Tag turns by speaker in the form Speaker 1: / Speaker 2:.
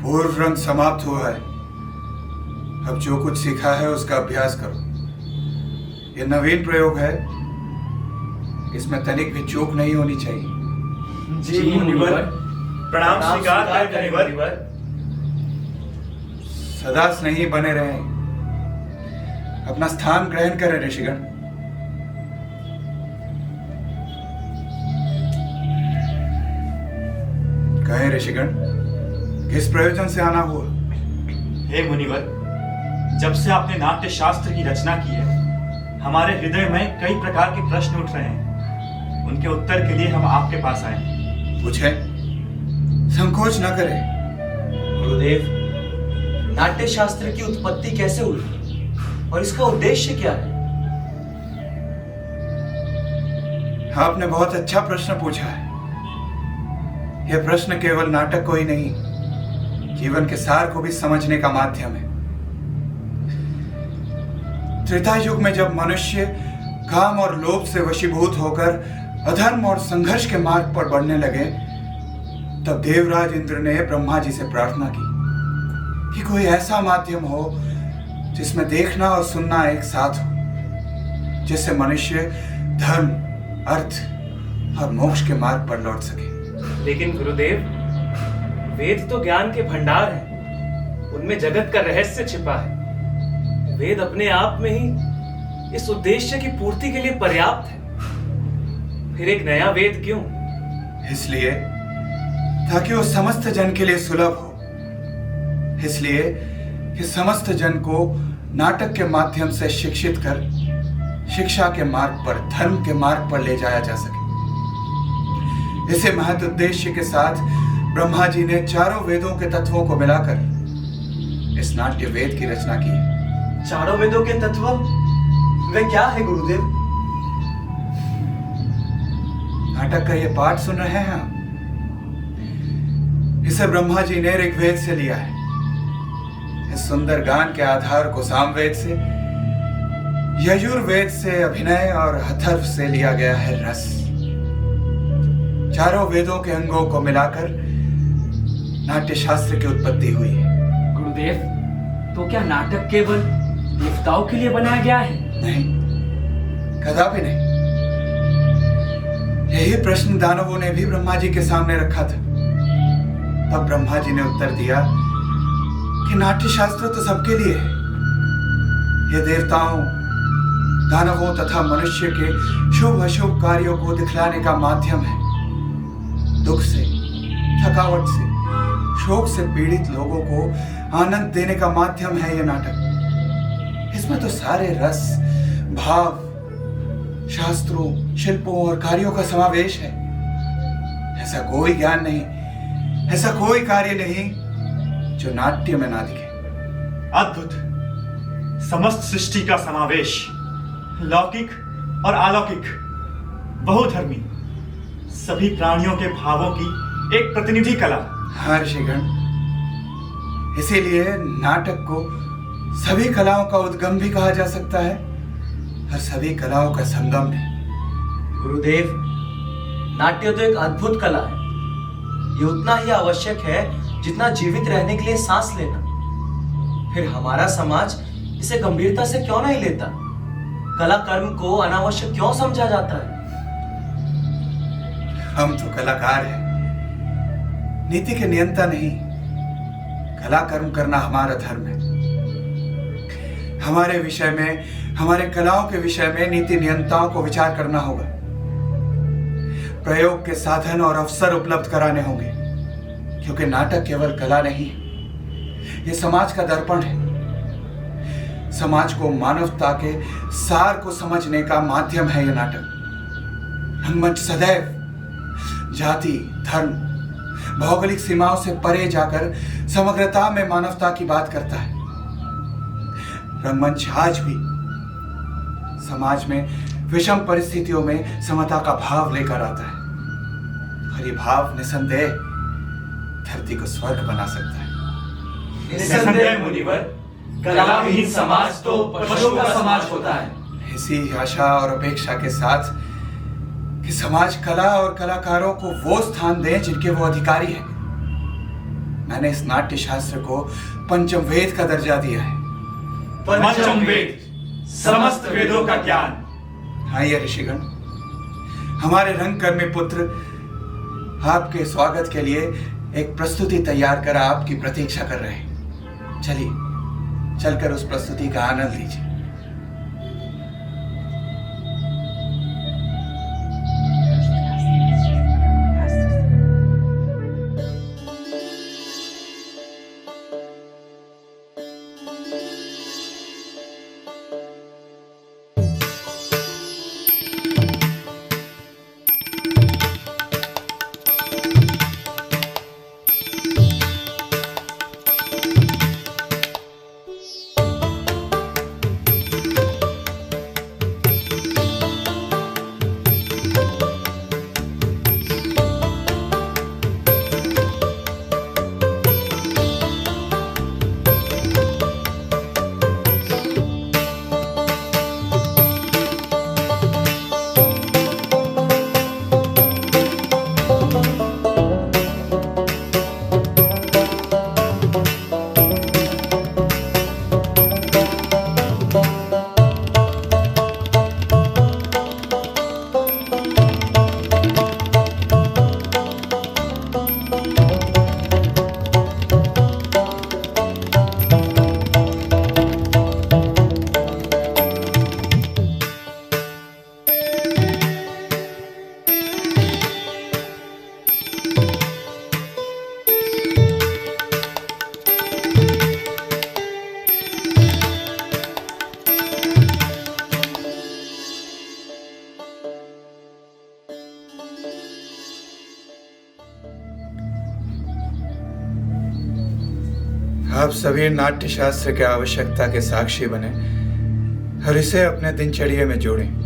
Speaker 1: पूर्व रंग समाप्त हुआ है। अब जो कुछ सीखा है उसका अभ्यास करो। यह नवीन प्रयोग है, इसमें तनिक भी चूक नहीं होनी चाहिए।
Speaker 2: जी मुनिवर।
Speaker 3: प्रणाम स्वीकार करें मुनिवर।
Speaker 1: सदा स्नेही बने रहें। अपना स्थान ग्रहण करें ऋषिगण। कहें ऋषिगण, किस प्रयोजन से आना हुआ?
Speaker 3: हे मुनिवर, जब से आपने नाट्य शास्त्र की रचना की है, हमारे हृदय में कई प्रकार के प्रश्न उठ रहे हैं। उनके उत्तर के लिए हम आपके पास आए।
Speaker 1: पूछें, संकोच न करें।
Speaker 2: गुरुदेव, नाट्य शास्त्र की उत्पत्ति कैसे हुई और इसका उद्देश्य क्या है?
Speaker 1: आपने बहुत अच्छा प्रश्न पूछा है। यह प्रश्न केवल नाटक को ही नहीं, जीवन के सार को भी समझने का माध्यम है। त्रेता युग में जब मनुष्य काम और लोभ से वशीभूत होकर अधर्म और संघर्ष के मार्ग पर बढ़ने लगे, तब देवराज इंद्र ने ब्रह्मा जी से प्रार्थना की कि कोई ऐसा माध्यम हो जिसमें देखना और सुनना एक साथ हो, जिससे मनुष्य धर्म, अर्थ और मोक्ष के मार्ग पर लौट सके।
Speaker 4: लेकिन गुरुदेव, वेद तो ज्ञान के भंडार हैं, उनमें जगत का रहस्य छिपा है। वेद अपने आप में ही इस उद्देश्य की पूर्ति के लिए पर्याप्त है। फिर एक नया वेद क्यों?
Speaker 1: इसलिए ताकि वो समस्त जन के लिए सुलभ हो, इसलिए कि समस्त जन को नाटक के माध्यम से शिक्षित कर शिक्षा के मार्ग पर, धर्म के मार्ग पर ले जाया जा सके। इसे महत् उद्देश्य के साथ ब्रह्मा जी ने चारों वेदों के तत्वों को मिलाकर इस नाट्य वेद की रचना की है।
Speaker 2: चारों वेदों के तत्व वे क्या है गुरुदेव?
Speaker 1: नाटक का ये पाठ सुन रहे हैं आप? इसे ब्रह्मा जी ने ऋग्वेद से लिया है। इस सुंदर गान के आधार को सामवेद से, यजुर्वेद से अभिनय और अथर्व से लिया गया है रस। चारों वेदों के अंगों को मिलाकर नाट्य शास्त्र की उत्पत्ति हुई है।
Speaker 5: गुरुदेव, तो क्या नाटक केवल देवताओं के लिए बनाया गया है?
Speaker 1: नहीं, कदापि नहीं। यही प्रश्न दानवों ने भी ब्रह्मा जी के सामने रखा था। तब ब्रह्मा जी ने उत्तर दिया कि नाट्य शास्त्र तो सबके लिए है। यह देवताओं, दानवों तथा मनुष्य के शुभ अशुभ कार्यों को दिखलाने का माध्यम है। दुख से, थकावट से, शोक से पीड़ित लोगों को आनंद देने का माध्यम है यह नाटक। इसमें तो सारे रस, भाव, शास्त्रों, शिल्पों और कार्यों का समावेश है। ऐसा कोई ज्ञान नहीं, ऐसा कोई कार्य नहीं जो नाट्य में ना दिखे।
Speaker 3: अद्भुत, समस्त सृष्टि का समावेश, लौकिक और अलौकिक, बहुधर्मी, सभी प्राणियों के भावों की एक प्रतिनिधि कला।
Speaker 1: हाँ ऋषिगण, इसीलिए नाटक को सभी कलाओं का उद्गम भी कहा जा सकता है और सभी कलाओं का संगम भी।
Speaker 2: गुरुदेव, नाट्य तो एक अद्भुत कला है। ये उतना ही आवश्यक है जितना जीवित रहने के लिए सांस लेना। फिर हमारा समाज इसे गंभीरता से क्यों नहीं लेता? कला कर्म को अनावश्यक क्यों समझा जाता है?
Speaker 1: हम तो कलाकार हैं, नीति के नियंता नहीं। कला कर्म करना हमारा धर्म है। हमारे विषय में, हमारे कलाओं के विषय में नीति नियंताओं को विचार करना होगा। प्रयोग के साधन और अवसर उपलब्ध कराने होंगे, क्योंकि नाटक केवल कला नहीं, यह समाज का दर्पण है। समाज को, मानवता के सार को समझने का माध्यम है यह नाटक। रंगमंच सदैव जाति, धर्म, भौगोलिक सीमाओं से परे जाकर समग्रता में मानवता की बात करता है। रंगमंच आज भी समाज में विषम परिस्थितियों में समता का भाव लेकर आता है, और ये भाव निसंदेह धरती को स्वर्ग बना सकता है।
Speaker 2: निसंदेह मुनिवर, कलाविहीन समाज तो पशुओं का समाज होता है।
Speaker 1: इसी आशा और अपेक्षा के साथ कि समाज कला और कलाकारों को वो स्थान दें जिनके वो अधिकारी हैं, मैंने इस नाट्य शास्त्र को पंचम वेद का दर्जा दिया है।
Speaker 3: पंचम वेद, समस्त वेदों का ज्ञान।
Speaker 1: हाँ ये ऋषिगण, हमारे रंगकर्मी पुत्र आपके स्वागत के लिए एक प्रस्तुति तैयार कर आपकी प्रतीक्षा कर रहे हैं। चलिए चलकर उस प्रस्तुति का आनंद लीजिए। आप सभी नाट्य शास्त्र के आवश्यकता के साक्षी बने और इसे अपने दिनचर्या में जोड़ें।